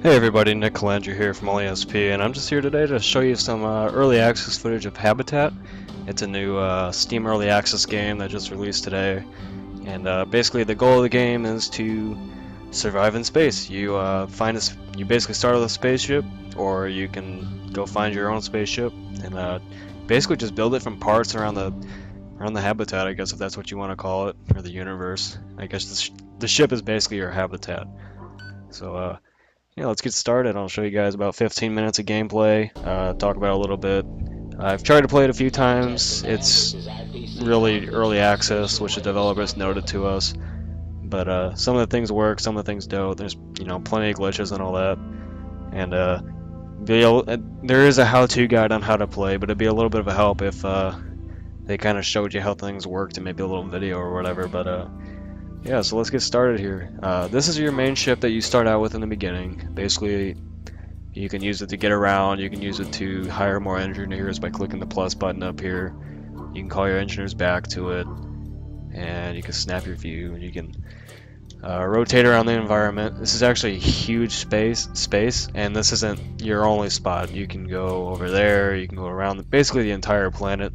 Hey everybody, Nick Calandra here from OnlySP, and I'm just here today to show you some early access footage of Habitat. It's a new Steam early access game that just released today, and basically the goal of the game is to survive in space. You you basically start with a spaceship, or you can go find your own spaceship, and basically just build it from parts around the habitat, I guess, if that's what you want to call it, or the universe. I guess the ship is basically your habitat. So yeah, let's get started. I'll show you guys about 15 minutes of gameplay, talk about it a little bit. I've tried to play it a few times. It's really early access, which the developers noted to us. But some of the things work, some of the things don't. There's, plenty of glitches and all that. And there is a how-to guide on how to play, but it'd be a little bit of a help if they kind of showed you how things worked and maybe a little video or whatever. But yeah, so let's get started here. This is your main ship that you start out with in the beginning. Basically, you can use it to get around, you can use it to hire more engineers by clicking the plus button up here. You can call your engineers back to it, and you can snap your view, and you can rotate around the environment. This is actually a huge space, and this isn't your only spot. You can go over there, you can go around basically the entire planet,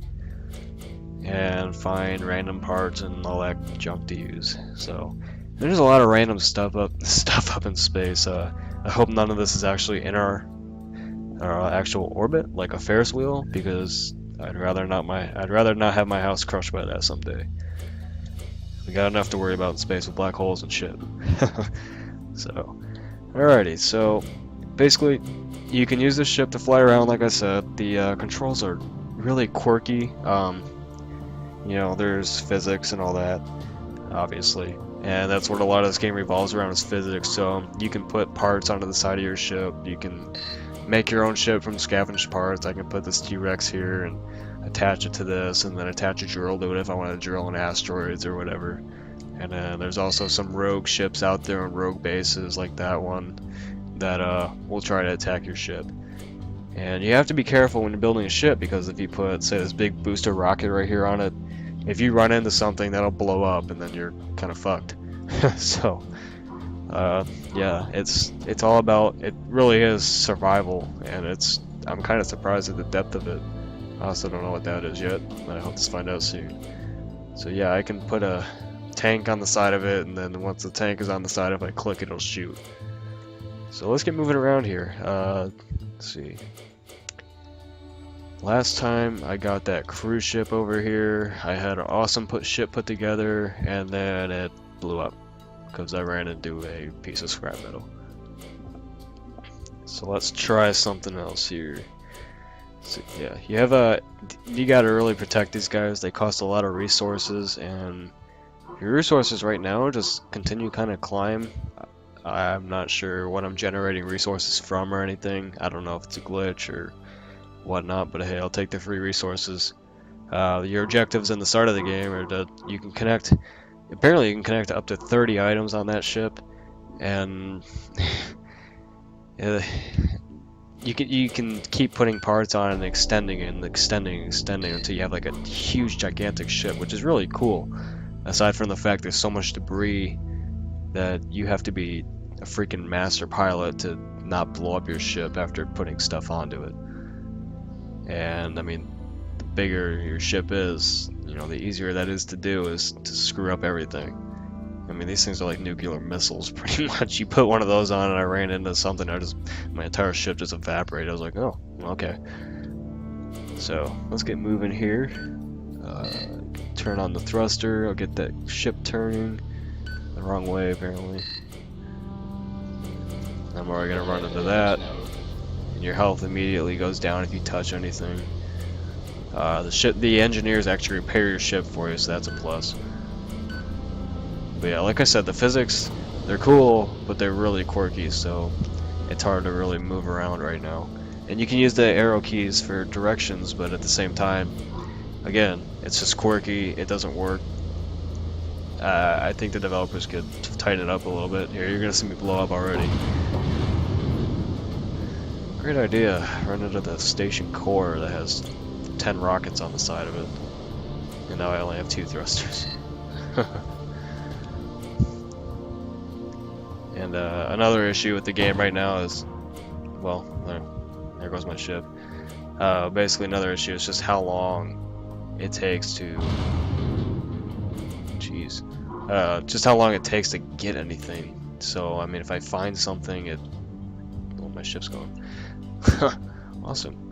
and find random parts and all that junk to use. So there's a lot of random stuff up in space. I hope none of this is actually in our actual orbit, like a Ferris wheel, because I'd rather not have my house crushed by that someday. We got enough to worry about in space with black holes and shit. So, alrighty. So basically, you can use this ship to fly around. Like I said, the controls are really quirky. There's physics and all that, obviously, and that's what a lot of this game revolves around, is physics. So you can put parts onto the side of your ship, you can make your own ship from scavenged parts. I can put this T-Rex here and attach it to this, and then attach a drill to it if I want to drill in asteroids or whatever. And then there's also some rogue ships out there and rogue bases like that one that will try to attack your ship. And you have to be careful when you're building a ship, because if you put, say, this big booster rocket right here on it, if you run into something, that'll blow up, and then you're kind of fucked. So, yeah, it's all about, it really is survival, and I'm kind of surprised at the depth of it. I also don't know what that is yet, but I hope to find out soon. So yeah, I can put a tank on the side of it, and then once the tank is on the side, if I click, it'll shoot. So let's get moving around here. Let's see. Last time I got that cruise ship over here, I had an awesome ship put together, and then it blew up because I ran into a piece of scrap metal. So let's try something else here. So yeah, you gotta really protect these guys. They cost a lot of resources, and your resources right now just continue kind of climb. I'm not sure what I'm generating resources from or anything. I don't know if it's a glitch or whatnot, but hey, I'll take the free resources. Your objectives in the start of the game are that apparently you can connect up to 30 items on that ship, and you can keep putting parts on and extending until you have like a huge gigantic ship, which is really cool. Aside from the fact there's so much debris that you have to be a freaking master pilot to not blow up your ship after putting stuff onto it. And I mean, the bigger your ship is, the easier that is to do, is to screw up everything. I mean, these things are like nuclear missiles, pretty much. You put one of those on and I ran into something, my entire ship just evaporated. I was like, oh, okay. So, let's get moving here. Turn on the thruster, I'll get that ship turning. The wrong way, apparently. I'm already gonna run into that. And your health immediately goes down if you touch anything. The engineers actually repair your ship for you, so that's a plus. But yeah, like I said, the physics, they're cool, but they're really quirky, so it's hard to really move around right now. And you can use the arrow keys for directions, but at the same time, again, it's just quirky, it doesn't work. I think the developers could tighten it up a little bit. Here, you're gonna see me blow up already. Great idea. Run into the station core that has 10 rockets on the side of it. And now I only have 2 thrusters. And another issue with the game right now is, well, there goes my ship. Basically another issue is just how long it takes to, jeez, just how long it takes to get anything. So, I mean, if I find something, oh, my ship's going. Awesome.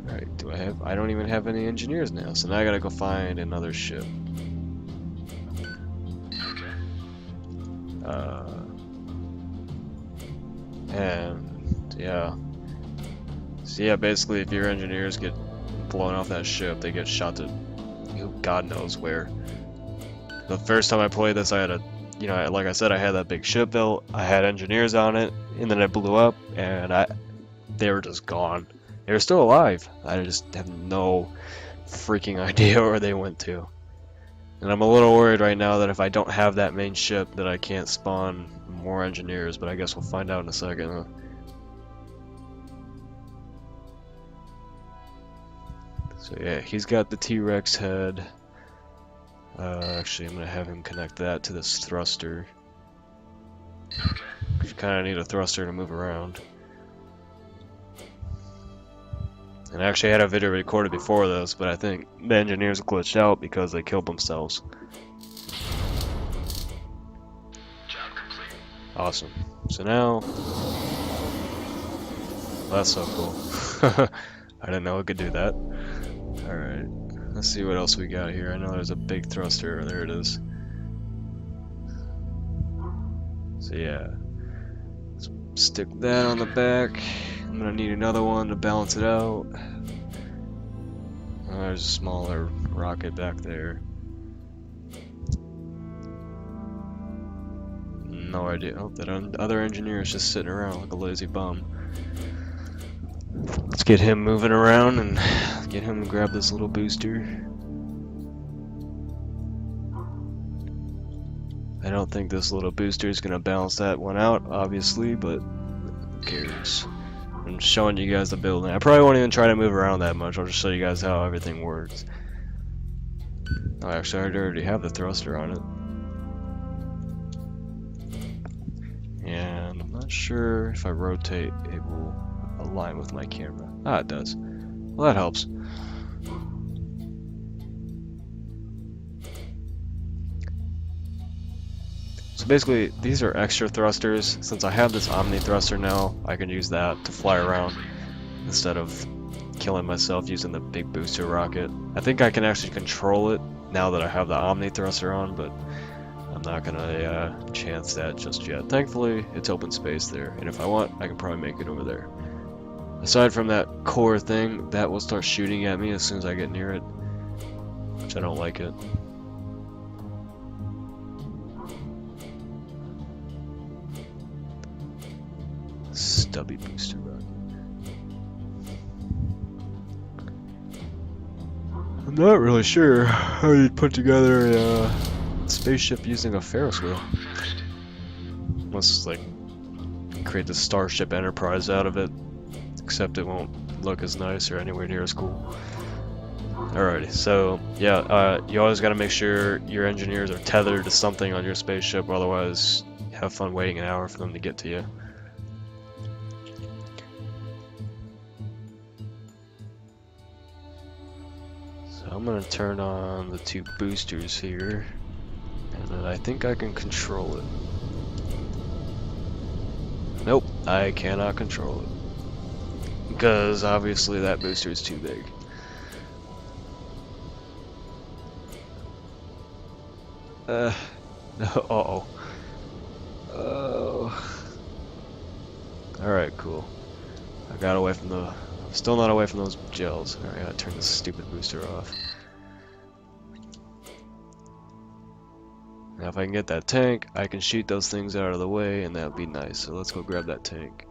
Alright, I don't even have any engineers now, so now I gotta go find another ship. And yeah. So yeah, basically if your engineers get blown off that ship, they get shot to God knows where. The first time I played this, I had like I said, I had that big ship built, I had engineers on it, and then it blew up, and they were just gone. They were still alive. I just have no freaking idea where they went to. And I'm a little worried right now that if I don't have that main ship that I can't spawn more engineers, but I guess we'll find out in a second. So yeah, he's got the T-Rex head. Actually, I'm gonna have him connect that to this thruster. You kind of need a thruster to move around. And I actually had a video recorded before this, but I think the engineers glitched out because they killed themselves. Job complete. Awesome. So now, that's so cool. I didn't know it could do that. Alright, let's see what else we got here. I know there's a big thruster. There it is. So yeah, let's stick that on the back. I'm gonna need another one to balance it out. Oh, there's a smaller rocket back there. No idea. Oh, that other engineer is just sitting around like a lazy bum. Let's get him moving around and get him to grab this little booster. I don't think this little booster is gonna balance that one out, obviously, but who cares? I'm showing you guys the building. I probably won't even try to move around that much. I'll just show you guys how everything works. Oh, actually, I already have the thruster on it. And I'm not sure if I rotate, it will align with my camera. Ah, it does. Well, that helps. So basically, these are extra thrusters. Since I have this Omni thruster now, I can use that to fly around instead of killing myself using the big booster rocket. I think I can actually control it now that I have the Omni thruster on, but I'm not gonna chance that just yet. Thankfully, it's open space there, and if I want, I can probably make it over there. Aside from that core thing, that will start shooting at me as soon as I get near it, which I don't like it. Stubby booster rocket. I'm not really sure how you'd put together a spaceship using a Ferris wheel. Unless, like, create the Starship Enterprise out of it. Except it won't look as nice or anywhere near as cool. Alrighty, so yeah, you always gotta make sure your engineers are tethered to something on your spaceship, otherwise have fun waiting an hour for them to get to you. I'm gonna turn on the two boosters here, and then I think I can control it. Nope, I cannot control it. Because obviously that booster is too big. Uh-oh. Oh. Alright, cool. I got away from the... Still not away from those gels. Alright, I gotta turn this stupid booster off. Now if I can get that tank, I can shoot those things out of the way, and that would be nice. So let's go grab that tank.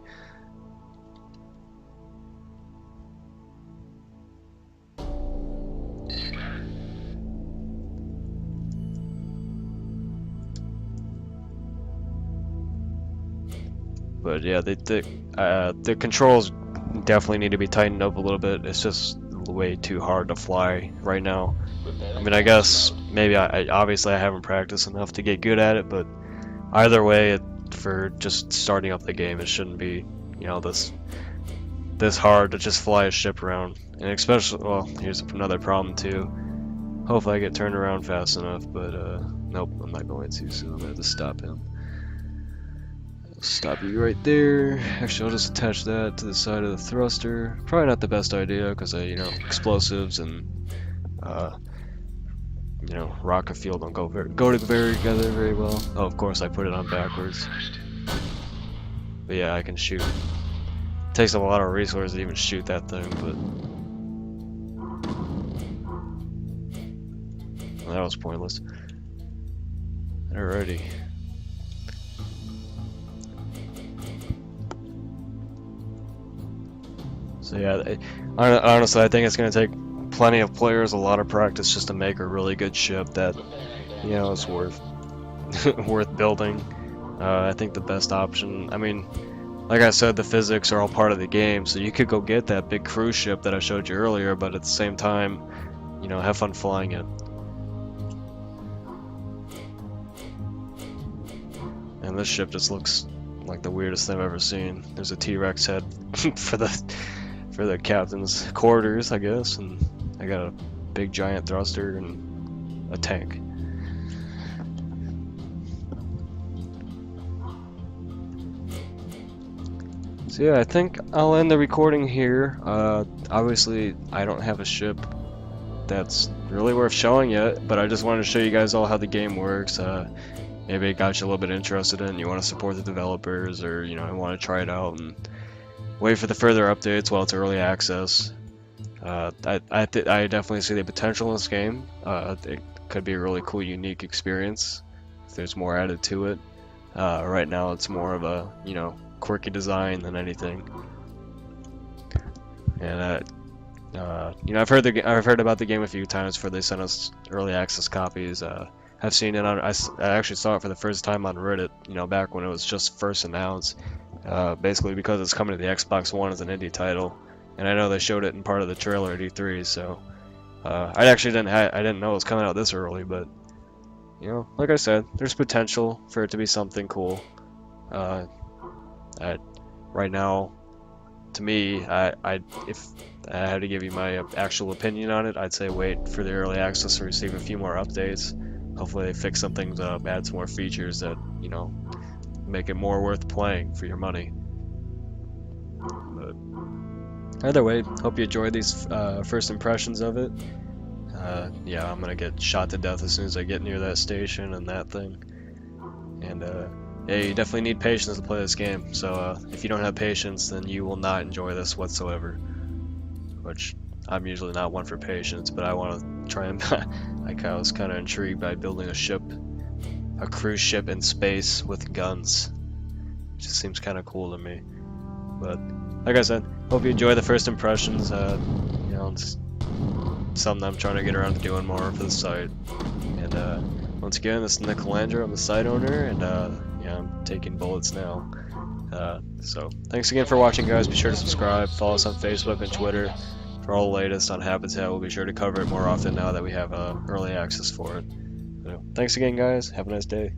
But yeah, the controls definitely need to be tightened up a little bit. It's just way too hard to fly right now. I mean, I guess maybe I obviously I haven't practiced enough to get good at it, but either way, for just starting up the game. It shouldn't be, you know, this hard to just fly a ship around. And especially, well, here's another problem too. Hopefully I get turned around fast enough, but nope, I'm not going to, so I'm gonna have to stop him. I'll stop you right there. Actually, I'll just attach that to the side of the thruster. Probably not the best idea, because you know, explosives and you know, rocket fuel don't go together very well. Oh, of course I put it on backwards. But yeah, I can shoot. Takes a lot of resources to even shoot that thing, but well, that was pointless. Alrighty. So yeah, honestly, I think it's going to take plenty of players, a lot of practice, just to make a really good ship that, you know, is worth worth building. I think the best option, I mean, like I said, the physics are all part of the game, so you could go get that big cruise ship that I showed you earlier, but at the same time, you know, have fun flying it. And this ship just looks like the weirdest thing I've ever seen. There's a T-Rex head for the captain's quarters, I guess, and I got a big giant thruster and a tank. So yeah, I think I'll end the recording here. Obviously, I don't have a ship that's really worth showing yet, but I just wanted to show you guys all how the game works. Maybe it got you a little bit interested in it, and you want to support the developers, or you know, I want to try it out and wait for the further updates while it's early access. I definitely see the potential in this game. It could be a really cool, unique experience if there's more added to it. Right now, it's more of a, you know, quirky design than anything. And you know, I've heard about the game a few times before they sent us early access copies. I've seen it on, I actually saw it for the first time on Reddit, you know, back when it was just first announced. Basically because it's coming to the Xbox One as an indie title, and I know they showed it in part of the trailer at E3. So I didn't know it was coming out this early, but you know, like I said, there's potential for it to be something cool. Right now, to me, if I had to give you my actual opinion on it, I'd say wait for the early access to receive a few more updates. Hopefully they fix some things up, add some more features that, you know, make it more worth playing for your money. But either way, hope you enjoyed these first impressions of it. Yeah, I'm gonna get shot to death as soon as I get near that station and that thing. And yeah, you definitely need patience to play this game. So if you don't have patience, then you will not enjoy this whatsoever. Which I'm usually not one for patience, but I want to try and like, I was kind of intrigued by building a ship, a cruise ship in space with guns. It just seems kind of cool to me. But like I said, hope you enjoy the first impressions. You know, it's something I'm trying to get around to doing more for the site. And once again, this is Nick Calandra. I'm the site owner, and yeah, I'm taking bullets now. So thanks again for watching, guys. Be sure to subscribe, follow us on Facebook and Twitter for all the latest on Habitat. We'll be sure to cover it more often now that we have early access for it. So, thanks again, guys. Have a nice day.